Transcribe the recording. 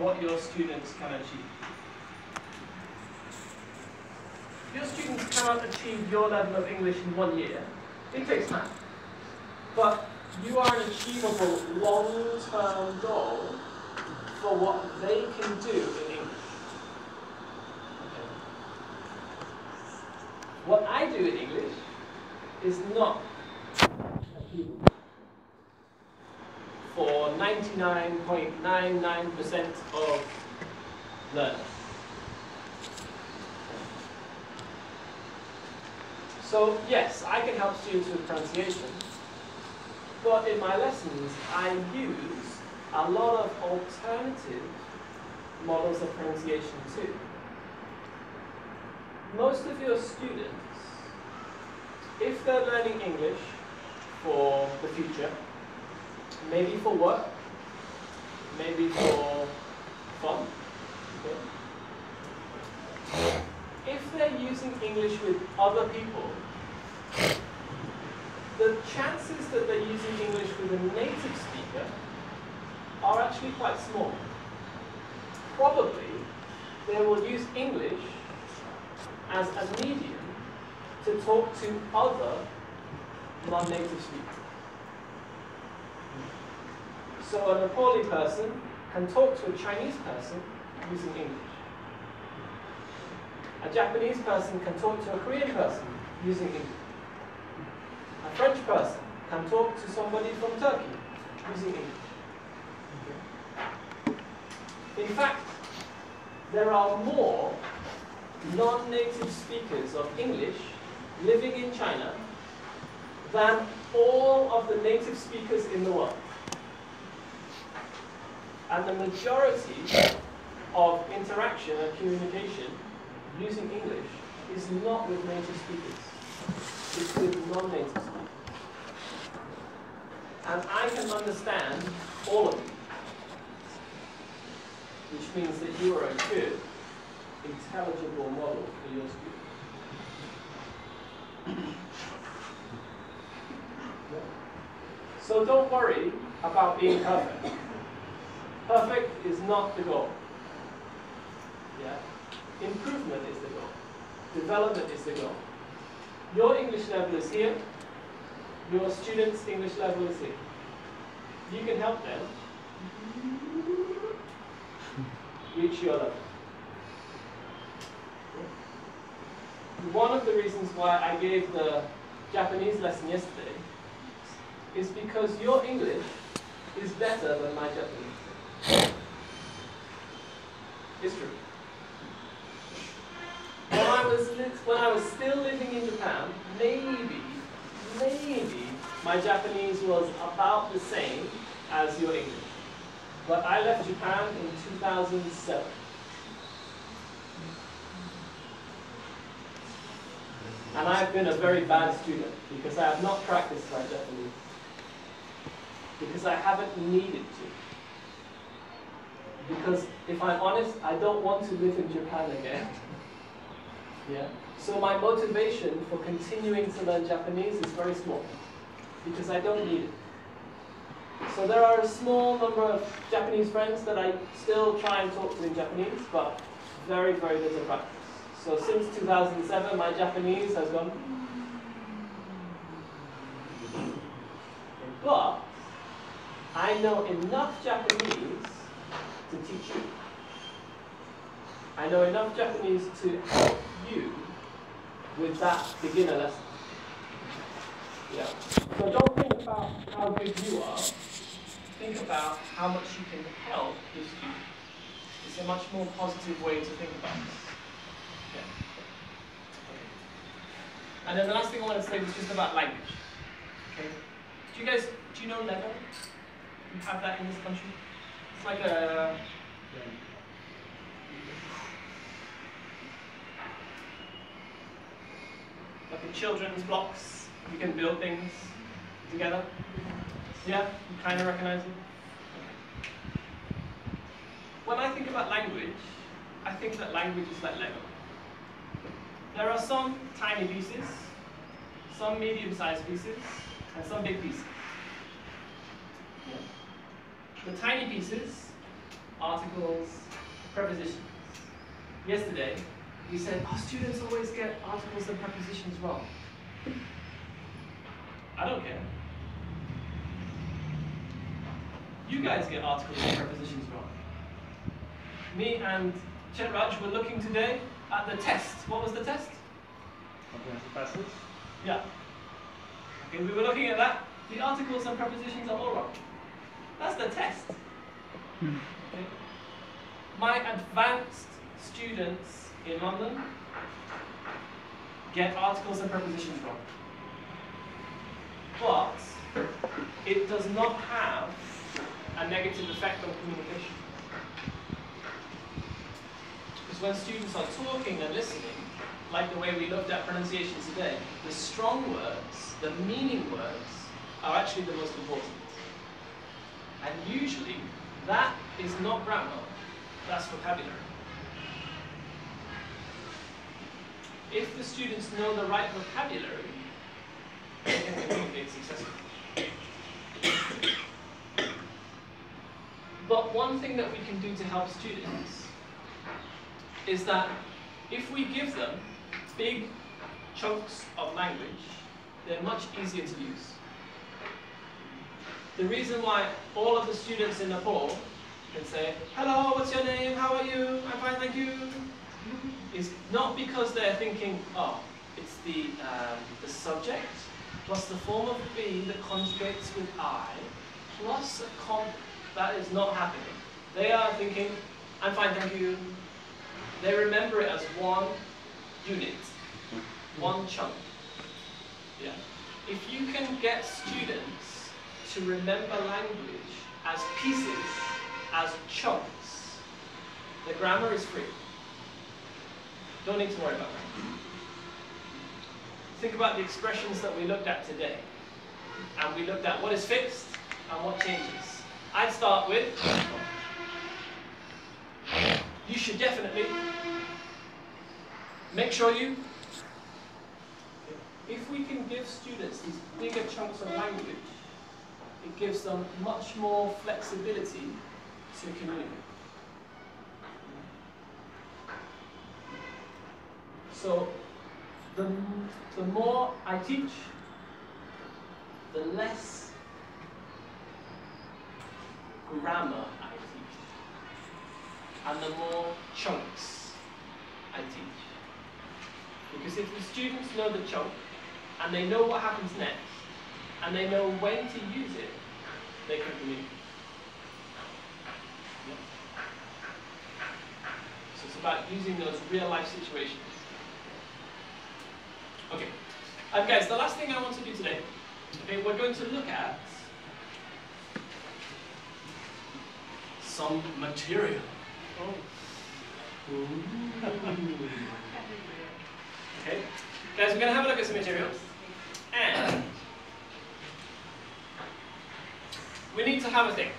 what your students can achieve. If your students cannot achieve your level of English in 1 year, it takes time. But you are an achievable long-term goal for what they can do in English. Okay. What I do in English is not achievable for 99.99% of learners. So yes, I can help students with pronunciation, but in my lessons I use a lot of alternative models of pronunciation too. Most of your students, if they're learning English for the future, maybe for work, maybe for fun, okay? If they're using English with other people, the chances that they're using English with a native speaker are actually quite small. Probably they will use English as a medium to talk to other non-native speakers. So a Nepali person can talk to a Chinese person using English. A Japanese person can talk to a Korean person using English. A French person can talk to somebody from Turkey using English. In fact, there are more non-native speakers of English living in China than all of the native speakers in the world. And the majority of interaction and communication using English is not with native speakers. It's with non-native speakers. And I can understand all of you, which means that you are a good, intelligible model for your students. So don't worry about being perfect. Perfect is not the goal. Yeah? Improvement is the goal. Development is the goal. Your English level is here. Your students' English level is here. You can help them reach your level. One of the reasons why I gave the Japanese lesson yesterday is because your English is better than my Japanese. It's true. When I was still living in Japan, maybe my Japanese was about the same as your English. But I left Japan in 2007. And I've been a very bad student because I have not practiced my Japanese. Because I haven't needed to. Because if I'm honest, I don't want to live in Japan again. Yeah? So my motivation for continuing to learn Japanese is very small. Because I don't need it. So there are a small number of Japanese friends that I still try and talk to in Japanese, but very, very little practice. So since 2007, my Japanese has gone. But I know enough Japanese to teach you. I know enough Japanese to help you with that beginner lesson. Yeah. So don't think about how good you are. Think about how much you can help your student. It's a much more positive way to think about this. Yeah. Okay. And then the last thing I want to say was just about language. Okay. Do you know Lego? You have that in this country? It's like a children's blocks. You can build things together. Yeah? You kind of recognize them? When I think about language, I think that language is like Lego. There are some tiny pieces, some medium-sized pieces, and some big pieces. Yeah. The tiny pieces articles, prepositions. Yesterday, we said, oh, students always get articles and prepositions wrong. I don't care. You guys get articles and prepositions wrong. Me and Chetraj were looking today at the test. What was the test? Comprehensive passage? Yeah. Okay, we were looking at that. The articles and prepositions are all wrong. That's the test. Okay. My advanced students in London get articles and prepositions wrong. But it does not have a negative effect on communication. Because when students are talking and listening, like the way we looked at pronunciation today, the strong words, the meaning words, are actually the most important. And usually, that is not grammar, that's vocabulary. If the students know the right vocabulary, they can communicate successfully. But one thing that we can do to help students is that if we give them big chunks of language, they're much easier to use. The reason why all of the students in Nepal can say, hello, what's your name, how are you, I'm fine, thank you, is not because they're thinking, oh, it's the subject plus the form of be that conjugates with I plus a comp. That is not happening. They are thinking, I'm fine, thank you. They remember it as one unit, one chunk. Yeah. If you can get students to remember language as pieces, as chunks, the grammar is free. Don't need to worry about that. Think about the expressions that we looked at today. And we looked at what is fixed and what changes. I'd start with, you should definitely make sure you. If we can give students these bigger chunks of language, it gives them much more flexibility to communicate. So, the more I teach, the less grammar I teach, and the more chunks I teach. Because if the students know the chunk, and they know what happens next, and they know when to use it, they can communicate. Yeah. So it's about using those real life situations. Okay, guys, the last thing I want to do today, okay, we're going to look at some material. Oh. Okay, guys, we're going to have a look at some material. And we need to have a thing.